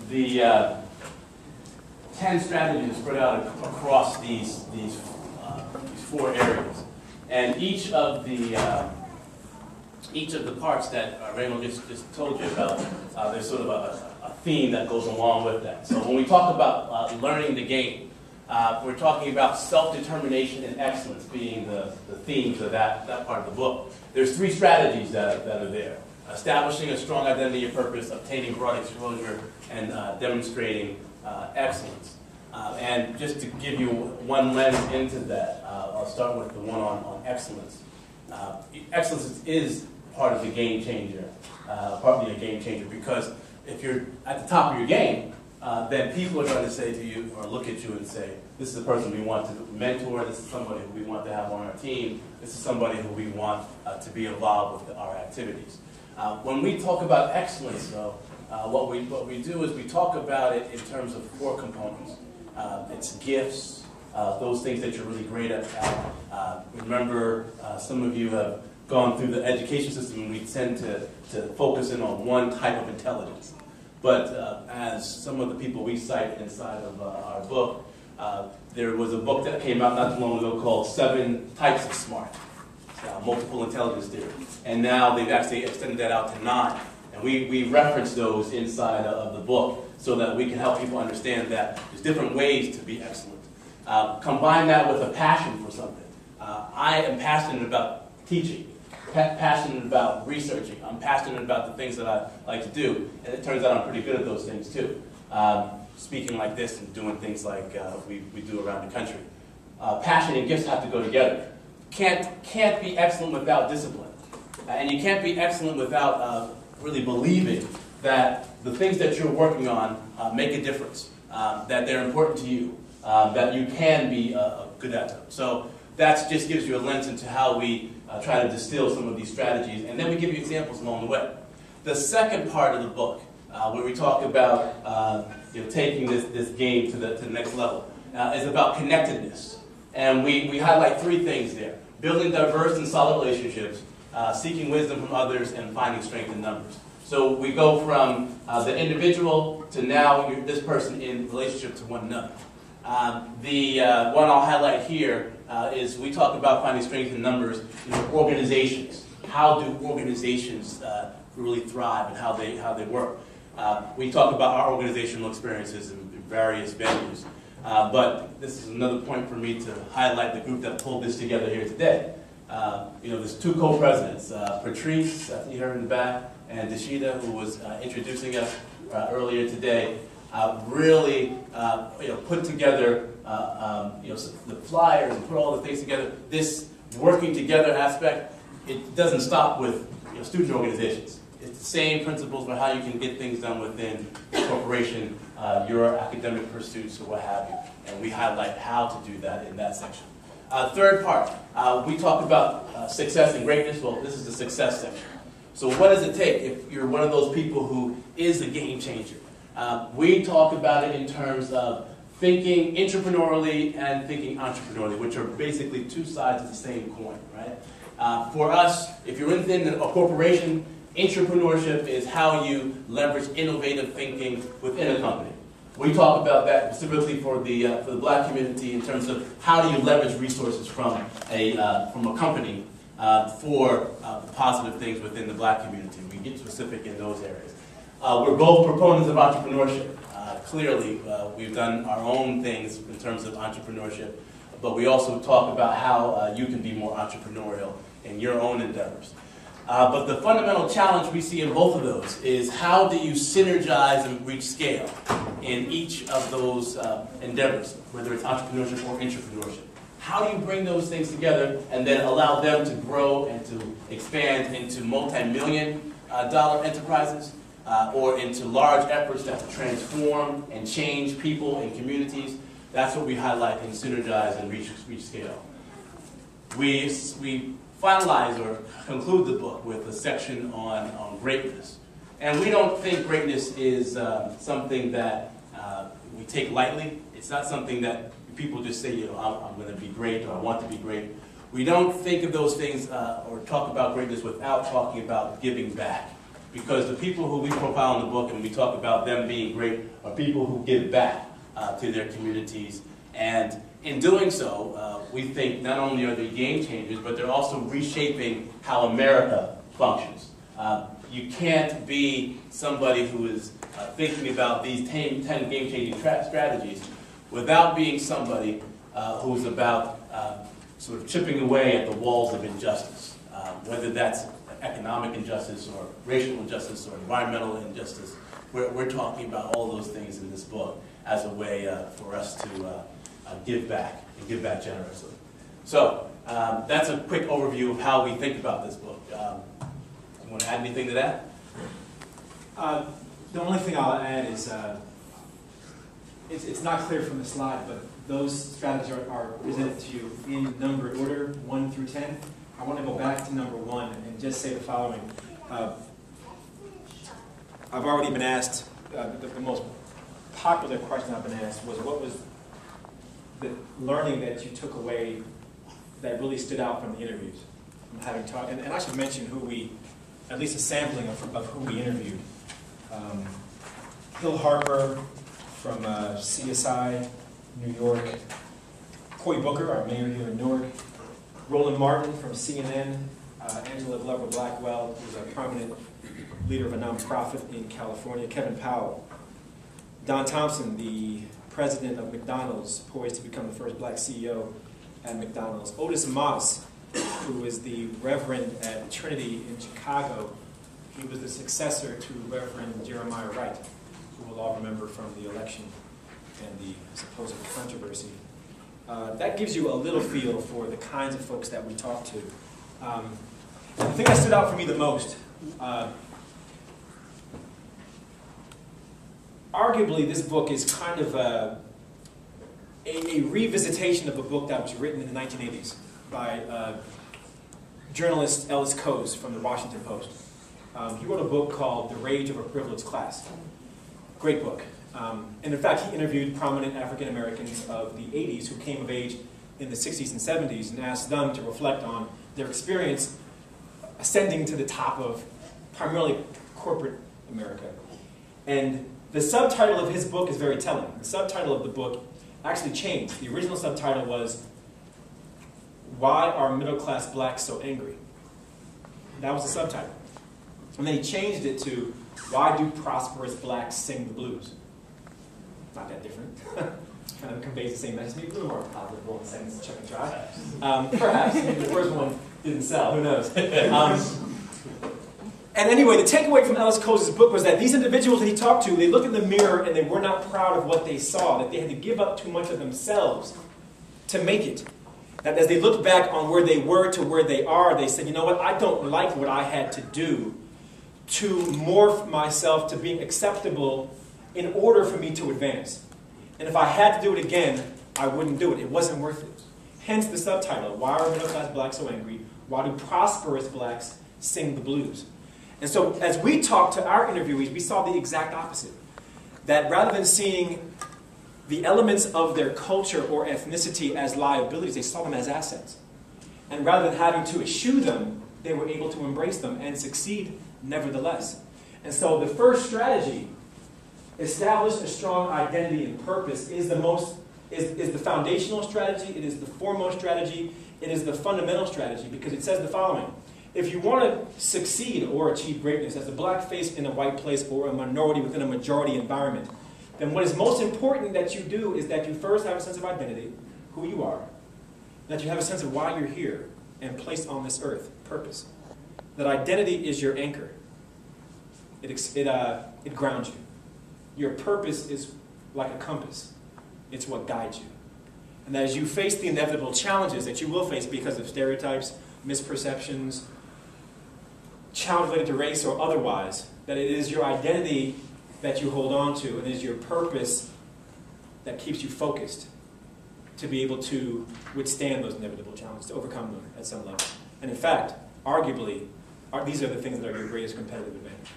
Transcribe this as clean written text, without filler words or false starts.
The 10 strategies spread out across these 4 areas, and each of the parts that Raymond just told you about, there's sort of a theme that goes along with that. So when we talk about learning the game, we're talking about self-determination and excellence being the themes of that part of the book. There's 3 strategies that are there: establishing a strong identity and purpose, obtaining broad exposure, and demonstrating excellence. And just to give you one lens into that, I'll start with the one on excellence. Excellence is part of the game changer, partly a game changer, because if you're at the top of your game, then people are going to say to you, or look at you and say, this is the person we want to mentor, this is somebody who we want to have on our team, this is somebody who we want to be involved with our activities. When we talk about excellence, though, what we do is we talk about it in terms of 4 components. It's gifts, those things that you're really great at. Remember, some of you have gone through the education system, and we tend to focus in on one type of intelligence. But as some of the people we cite inside of our book, there was a book that came out not too long ago called 7 Types of Smart, Multiple Intelligence Theory. And now they've actually extended that out to 9. And we reference those inside of the book so that we can help people understand that there's different ways to be excellent. Combine that with a passion for something. I am passionate about teaching, passionate about researching. I'm passionate about the things that I like to do, and it turns out I'm pretty good at those things too. Speaking like this and doing things like we do around the country. Passion and gifts have to go together. Can't be excellent without discipline, and you can't be excellent without really believing that the things that you're working on make a difference, that they're important to you, that you can be good at them. So that just gives you a lens into how we try to distill some of these strategies, and then we give you examples along the way. The second part of the book, where we talk about taking this game to the next level, is about connectedness. And we highlight 3 things there: building diverse and solid relationships, seeking wisdom from others, and finding strength in numbers. So we go from the individual to now this person in relationship to one another. The one I'll highlight here is we talk about finding strength in numbers in organizations. How do organizations really thrive and how they work? We talk about our organizational experiences in various venues. But this is another point for me to highlight the group that pulled this together here today. There's 2 co-presidents, Patrice, I see her in the back, and Deshita, who was introducing us earlier today, really put together the flyers and put all the things together. This working together aspect, it doesn't stop with student organizations. It's the same principles for how you can get things done within the corporation, your academic pursuits, or what have you. And we highlight how to do that in that section. Third part, we talk about success and greatness. Well, this is the success section. So what does it take if you're one of those people who is a game changer? We talk about it in terms of thinking intrapreneurially and thinking entrepreneurially, which are basically 2 sides of the same coin, right? For us, if you're within a corporation, intrapreneurship is how you leverage innovative thinking within a company. We talk about that specifically for the Black community in terms of how do you leverage resources from a company for positive things within the Black community. We get specific in those areas. We're both proponents of entrepreneurship. Clearly, we've done our own things in terms of entrepreneurship, but we also talk about how you can be more entrepreneurial in your own endeavors. But the fundamental challenge we see in both of those is how do you synergize and reach scale in each of those endeavors, whether it's entrepreneurship or intrapreneurship. How do you bring those things together and then allow them to grow and to expand into multi-million-dollar enterprises or into large efforts that transform and change people and communities? That's what we highlight in Synergize and Reach Scale. We finalize or conclude the book with a section on greatness. And we don't think greatness is something that we take lightly. It's not something that people just say, I'm going to be great or I want to be great. We don't think of those things or talk about greatness without talking about giving back. because the people who we profile in the book and we talk about them being great are people who give back to their communities. And in doing so, we think not only are they game changers, but they're also reshaping how America functions. You can't be somebody who is thinking about these 10 game-changing strategies without being somebody who's about sort of chipping away at the walls of injustice, whether that's economic injustice or racial injustice or environmental injustice. We're talking about all those things in this book as a way for us to give back and give back generously. So that's a quick overview of how we think about this book. You want to add anything to that? The only thing I'll add is it's not clear from the slide, but those strategies are presented to you in numbered order, 1 through 10. I want to go back to number 1 and just say the following. I've already been asked, the most popular question I've been asked was, what was the learning that you took away that really stood out from the interviews? From having talked, and I should mention who we, at least a sampling of who we interviewed. Hill Harper from CSI, New York. Cory Booker, our mayor here in Newark. Roland Martin from CNN. Angela Glover Blackwell, who's a prominent leader of a nonprofit in California. Kevin Powell. Don Thompson, the president of McDonald's, poised to become the first black CEO at McDonald's. Otis Moss, who is the Reverend at Trinity in Chicago. He was the successor to Reverend Jeremiah Wright, who we'll all remember from the election and the supposed controversy. That gives you a little feel for the kinds of folks that we talk to. The thing that stood out for me the most, arguably this book is kind of a revisitation of a book that was written in the 1980s by journalist Ellis Coase from the Washington Post. He wrote a book called The Rage of a Privileged Class. Great book. And in fact, he interviewed prominent African Americans of the 80s who came of age in the 60s and 70s and asked them to reflect on their experience ascending to the top of primarily corporate America. And the subtitle of his book is very telling. The subtitle of the book actually changed. The original subtitle was, "Why Are Middle-Class Blacks So Angry?" That was the subtitle. And then he changed it to, "Why Do Prosperous Blacks Sing the Blues?" Not that different. Kind of conveys the same message. Maybe a little more palatable in the second check and try. Perhaps. Maybe the first one didn't sell. Who knows? And anyway, the takeaway from Ellis Coase's book was that these individuals that he talked to, they looked in the mirror and they were not proud of what they saw, that they had to give up too much of themselves to make it. That as they looked back on where they were to where they are, they said, you know what, I don't like what I had to do to morph myself to being acceptable in order for me to advance. And if I had to do it again, I wouldn't do it. It wasn't worth it. Hence the subtitle, "Why Are Middle-Class Blacks So Angry? Why Do Prosperous Blacks Sing the Blues?" And so as we talked to our interviewees, we saw the exact opposite. That rather than seeing the elements of their culture or ethnicity as liabilities, they saw them as assets. And rather than having to eschew them, they were able to embrace them and succeed nevertheless. And so the first strategy, establish a strong identity and purpose, is the foundational strategy, it is the foremost strategy, it is the fundamental strategy, because it says the following. If you want to succeed or achieve greatness as a black face in a white place or a minority within a majority environment, then what is most important that you do is that you first have a sense of identity, who you are, that you have a sense of why you're here and placed on this earth, purpose. That identity is your anchor. It grounds you. Your purpose is like a compass. It's what guides you. And that as you face the inevitable challenges that you will face because of stereotypes, misperceptions, challenges related to race or otherwise, that it is your identity that you hold on to, and it is your purpose that keeps you focused to be able to withstand those inevitable challenges, to overcome them at some level. And in fact, arguably, these are the things that are your greatest competitive advantage.